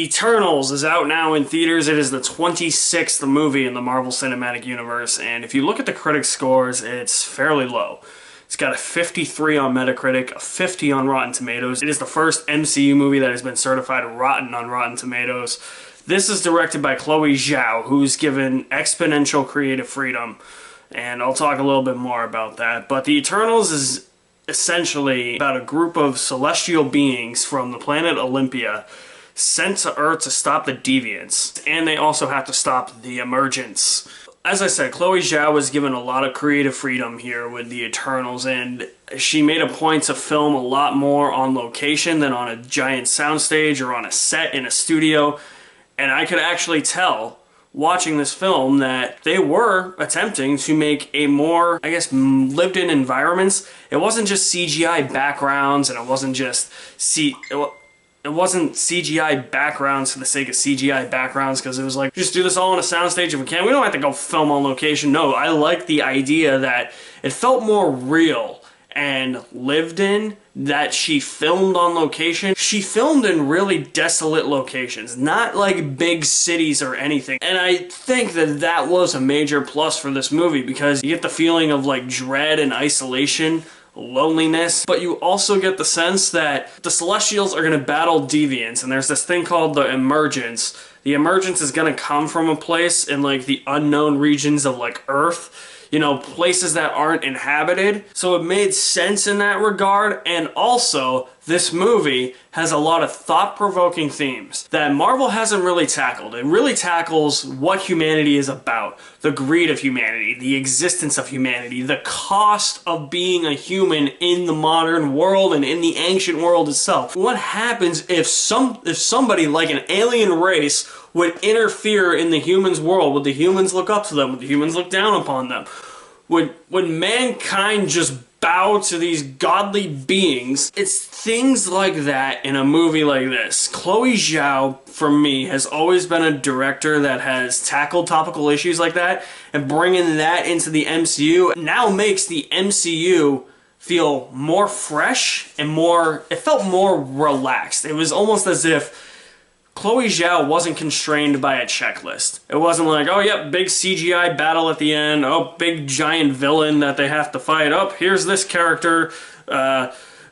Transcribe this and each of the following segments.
Eternals is out now in theaters. It is the 26th movie in the Marvel Cinematic Universe, and if you look at the critic scores, it's fairly low. It's got a 53 on Metacritic, a 50 on Rotten Tomatoes. It is the first MCU movie that has been certified rotten on Rotten Tomatoes. This is directed by Chloe Zhao, who's given exponential creative freedom, and I'll talk a little bit more about that. But the Eternals is essentially about a group of celestial beings from the planet Olympia sent to Earth to stop the deviants, and they also have to stop the emergence. As I said, Chloe Zhao was given a lot of creative freedom here with the Eternals, and she made a point to film a lot more on location than on a giant soundstage or on a set in a studio. And I could actually tell, watching this film, that they were attempting to make a more, I guess, lived-in environments. It wasn't just CGI backgrounds, and it wasn't just It wasn't CGI backgrounds for the sake of CGI backgrounds, because it was like, just do this all on a soundstage if we can. We don't have to go film on location. No, I like the idea that it felt more real and lived in, that she filmed on location. She filmed in really desolate locations, not like big cities or anything. And I think that that was a major plus for this movie, because you get the feeling of like dread and isolation, loneliness, but you also get the sense that the Celestials are going to battle deviants, and there's this thing called the emergence. The emergence is going to come from a place in like the unknown regions of like Earth, you know, places that aren't inhabited. So it made sense in that regard, and also this movie has a lot of thought-provoking themes that Marvel hasn't really tackled. It really tackles what humanity is about, the greed of humanity, the existence of humanity, the cost of being a human in the modern world and in the ancient world itself. What happens if somebody like an alien race would interfere in the humans' world? Would the humans look up to them? Would the humans look down upon them? Would mankind just bow to these godly beings? It's things like that in a movie like this. Chloe Zhao, for me, has always been a director that has tackled topical issues like that, and bringing that into the MCU now makes the MCU feel more fresh and it felt more relaxed. It was almost as if Chloe Zhao wasn't constrained by a checklist. It wasn't like, oh yep, big CGI battle at the end, oh, big giant villain that they have to fight, oh, here's this character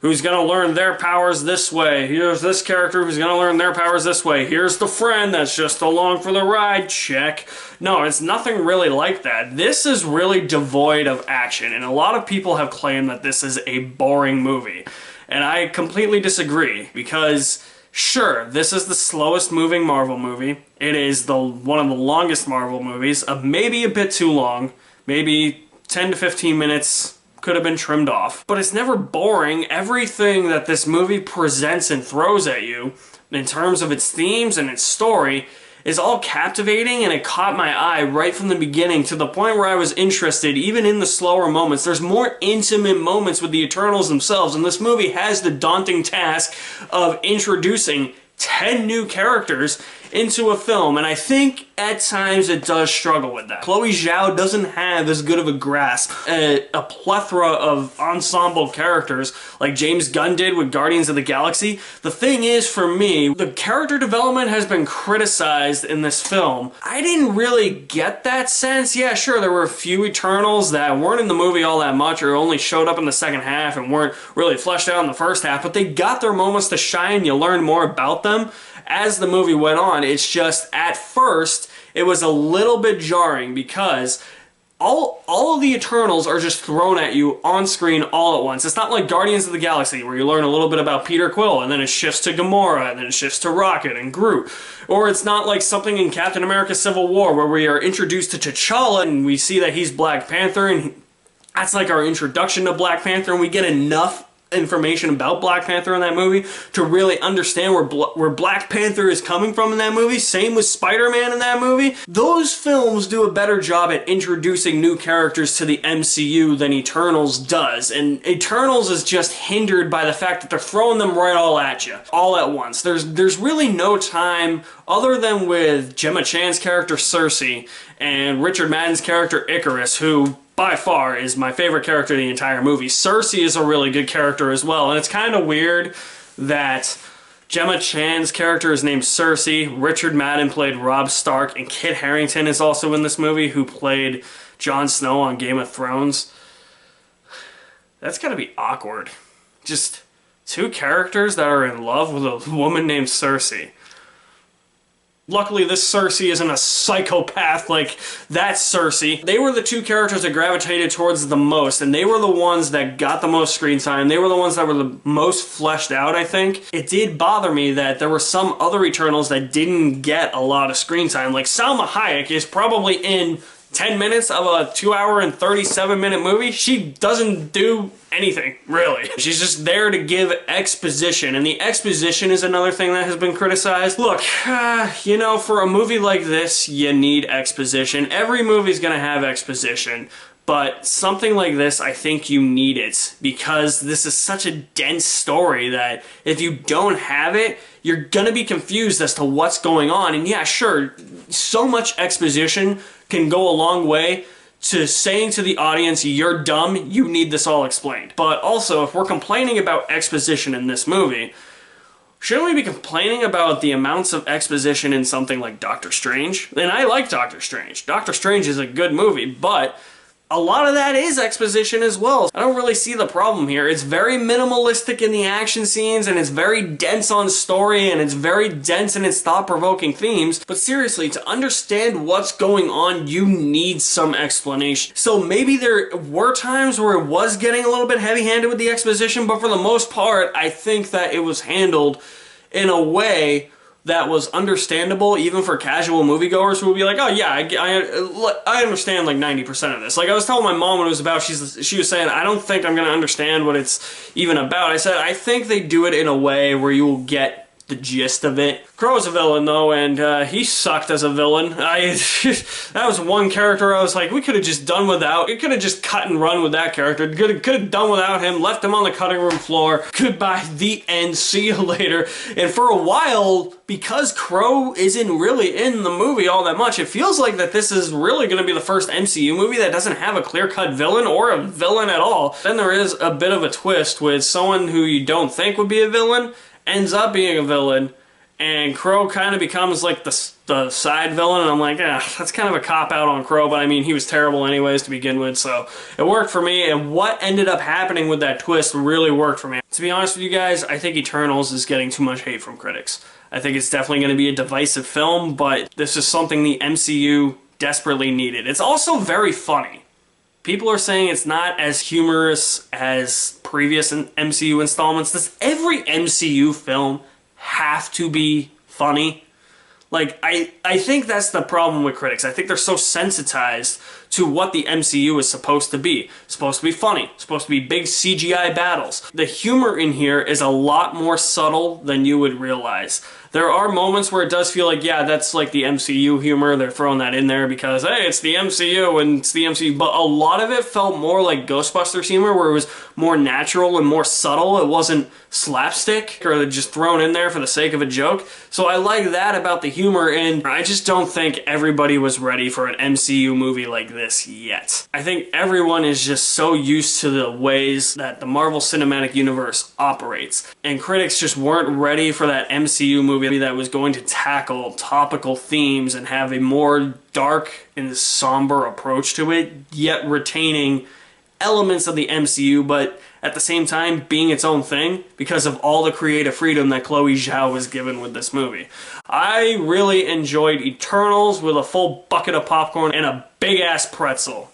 who's gonna learn their powers this way, here's this character who's gonna learn their powers this way, here's the friend that's just along for the ride, check. No, it's nothing really like that. This is really devoid of action, and a lot of people have claimed that this is a boring movie. And I completely disagree, because sure, this is the slowest moving Marvel movie. It is one of the longest Marvel movies, maybe a bit too long, maybe 10 to 15 minutes could have been trimmed off. But it's never boring. Everything that this movie presents and throws at you, in terms of its themes and its story, is all captivating, and it caught my eye right from the beginning, to the point where I was interested even in the slower moments. There's more intimate moments with the Eternals themselves, and this movie has the daunting task of introducing 10 new characters into a film, and I think at times it does struggle with that. Chloe Zhao doesn't have as good of a grasp, a plethora of ensemble characters like James Gunn did with Guardians of the Galaxy. The thing is, for me, the character development has been criticized in this film. I didn't really get that sense. Yeah, sure, there were a few Eternals that weren't in the movie all that much, or only showed up in the second half and weren't really fleshed out in the first half, but they got their moments to shine. You learn more about them as the movie went on. It's just, at first, it was a little bit jarring, because all of the Eternals are just thrown at you on screen all at once. It's not like Guardians of the Galaxy, where you learn a little bit about Peter Quill, and then it shifts to Gamora, and then it shifts to Rocket and Groot. Or it's not like something in Captain America Civil War, where we are introduced to T'Challa, and we see that he's Black Panther, and that's like our introduction to Black Panther, and we get enough information about Black Panther in that movie to really understand where Black Panther is coming from in that movie. Same with Spider-Man in that movie. Those films do a better job at introducing new characters to the MCU than Eternals does, and Eternals is just hindered by the fact that they're throwing them right all at you, all at once. There's really no time, other than with Gemma Chan's character Cersei and Richard Madden's character Icarus, who by far is my favorite character in the entire movie. Cersei is a really good character as well, and it's kind of weird that Gemma Chan's character is named Cersei. Richard Madden played Robb Stark, and Kit Harington is also in this movie, who played Jon Snow on Game of Thrones. That's gotta be awkward. Just two characters that are in love with a woman named Cersei. Luckily, this Cersei isn't a psychopath like that Cersei. They were the two characters that gravitated towards the most, and they were the ones that got the most screen time. They were the ones that were the most fleshed out, I think. It did bother me that there were some other Eternals that didn't get a lot of screen time. Like, Salma Hayek is probably in 10 minutes of a 2-hour and 37-minute movie. She doesn't do anything, really. She's just there to give exposition, and the exposition is another thing that has been criticized. Look, you know, for a movie like this, you need exposition. Every movie's gonna have exposition, but something like this, I think you need it, because this is such a dense story that if you don't have it, you're gonna be confused as to what's going on. And yeah, sure, so much exposition can go a long way to saying to the audience, you're dumb, you need this all explained. But also, if we're complaining about exposition in this movie, shouldn't we be complaining about the amounts of exposition in something like Doctor Strange? And I like Doctor Strange. Doctor Strange is a good movie, but a lot of that is exposition as well. I don't really see the problem here. It's very minimalistic in the action scenes, and it's very dense on story, and it's very dense in its thought-provoking themes. But seriously, to understand what's going on, you need some explanation. So maybe there were times where it was getting a little bit heavy-handed with the exposition, but for the most part, I think that it was handled in a way that was understandable even for casual moviegoers who would be like, oh yeah, I understand like 90% of this. Like, I was telling my mom when it was about, she was saying, I don't think I'm going to understand what it's even about. I said, I think they do it in a way where you will get the gist of it. Crow's a villain though, and he sucked as a villain. That was one character I was like, we could have just done without. We could have just cut and run with that character. Could have done without him, left him on the cutting room floor. Goodbye, the end, see you later. And for a while, because Crow isn't really in the movie all that much, it feels like that this is really going to be the first MCU movie that doesn't have a clear-cut villain or a villain at all. Then there is a bit of a twist with someone who you don't think would be a villain ends up being a villain, and Crow kind of becomes like the side villain, and I'm like, that's kind of a cop-out on Crow, but I mean, he was terrible anyways to begin with, so it worked for me, and what ended up happening with that twist really worked for me. To be honest with you guys, I think Eternals is getting too much hate from critics. I think it's definitely going to be a divisive film, but this is something the MCU desperately needed. It's also very funny. People are saying it's not as humorous as previous MCU installments. Does every MCU film have to be funny? Like, I think that's the problem with critics. I think they're so sensitized to what the MCU is supposed to be. It's supposed to be funny. It's supposed to be big CGI battles. The humor in here is a lot more subtle than you would realize. There are moments where it does feel like, yeah, that's like the MCU humor. They're throwing that in there because, hey, it's the MCU and it's the MCU. But a lot of it felt more like Ghostbusters humor, where it was more natural and more subtle. It wasn't slapstick or just thrown in there for the sake of a joke. So I like that about the humor, and I just don't think everybody was ready for an MCU movie like this yet. I think everyone is just so used to the ways that the Marvel Cinematic Universe operates, and critics just weren't ready for that MCU movie that was going to tackle topical themes and have a more dark and somber approach to it, yet retaining elements of the MCU, but at the same time being its own thing because of all the creative freedom that Chloe Zhao was given with this movie. I really enjoyed Eternals with a full bucket of popcorn and a big-ass pretzel.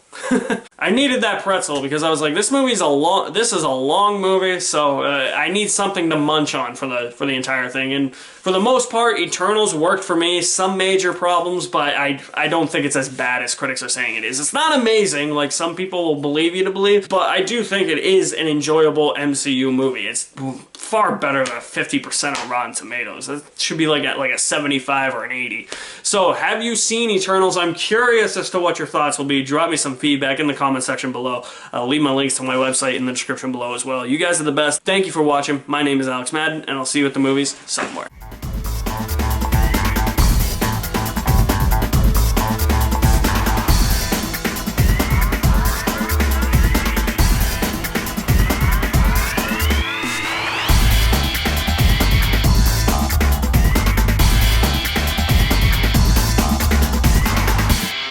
I needed that pretzel because I was like, this is a long movie, so I need something to munch on for the entire thing. And for the most part, Eternals worked for me. Some major problems, but I don't think it's as bad as critics are saying it is. It's not amazing, like some people will believe you to believe, but I do think it is an enjoyable MCU movie. It's far better than a 50% on Rotten Tomatoes. It should be like a 75 or an 80. So, have you seen Eternals? I'm curious as to what your thoughts will be. Drop me some feedback in the comment section below. I'll leave my links to my website in the description below as well. You guys are the best. Thank you for watching. My name is Alex Madden, and I'll see you at the movies somewhere.